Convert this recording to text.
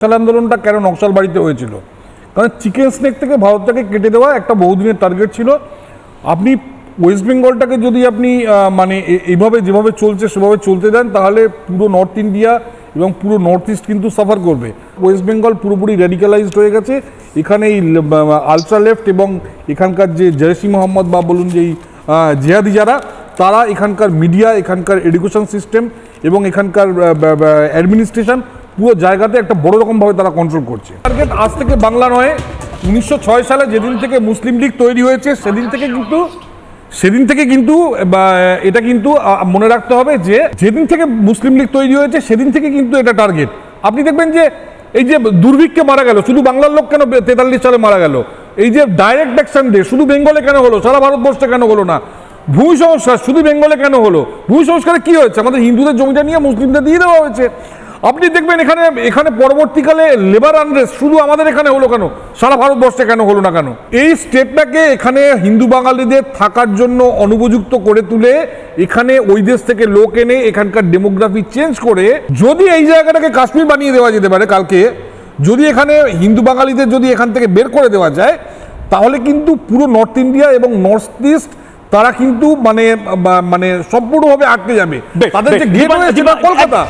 আন্দোলনটা কেন নকশাল বাড়িতে হয়েছিল? কারণ চিকেন স্নেক থেকে ভারতটাকে কেটে দেওয়া একটা বহুদিনের টার্গেট ছিল। আপনি ওয়েস্ট বেঙ্গলটাকে যদি আপনি মানে এইভাবে যেভাবে চলছে সেভাবে চলতে দেন, তাহলে পুরো নর্থ ইন্ডিয়া এবং পুরো নর্থ ইস্ট কিন্তু সাফার করবে। ওয়েস্ট বেঙ্গল পুরোপুরি র্যাডিক্যালাইজড হয়ে গেছে। এখানে এই আলট্রা লেফট এবং এখানকার যে জয়সি মোহাম্মদ বা বলুন যে জেহাদি যারা, তারা এখানকার মিডিয়া, এখানকার এডুকেশন সিস্টেম এবং এখানকার অ্যাডমিনিস্ট্রেশন পুরো জায়গাতে একটা বড় রকমভাবে তারা কন্ট্রোল করছে। টার্গেট আজ থেকে বাংলা নয়, 1906 সালে যেদিন থেকে মুসলিম লীগ তৈরি হয়েছে সেদিন থেকে কিন্তু এটা কিন্তু মনে রাখতে হবে যে যেদিন থেকে মুসলিম লীগ তৈরি হয়েছে সেদিন থেকে কিন্তু এটা টার্গেট। আপনি দেখবেন যে এই যে দুর্ভিক্ষে মারা গেল, শুধু বাংলার লোক কেন 43 সালে মারা গেল? এই যে ডাইরেক্ট অ্যাকশন ডে শুধু বেঙ্গলে কেন হলো, সারা ভারতবর্ষে কেন হলো না? ভূমি সংস্কার শুধু বেঙ্গলে কেন হলো? ভূমি সংস্কারে কি হয়েছে? আমাদের হিন্দুদের জমিটা নিয়ে মুসলিমদের দিয়ে দেওয়া হয়েছে। আপনি দেখবেন এখানে পরবর্তীকালে লেবার আনরেস্ট শুধু আমাদের এখানে হলো কেন, সারা ভারতবর্ষে কেন হলো না কেন? এই স্টেটটাকে এখানে হিন্দু বাঙালিদের থাকার জন্য অনুপযুক্ত করে তুলে এখানে ওই দেশ থেকে লোক এনে এখানকার ডেমোগ্রাফি চেঞ্জ করে যদি এই জায়গাটাকে কাশ্মীর বানিয়ে দেওয়া যেতে পারে কালকে, যদি এখানে হিন্দু বাঙালিদের যদি এখান থেকে বের করে দেওয়া যায়, তাহলে কিন্তু পুরো নর্থ ইন্ডিয়া এবং নর্থ ইস্ট তারা কিন্তু মানে সম্পূর্ণভাবে আটকে যাবে। তাদের যে গেট হয়েছে কলকাতা।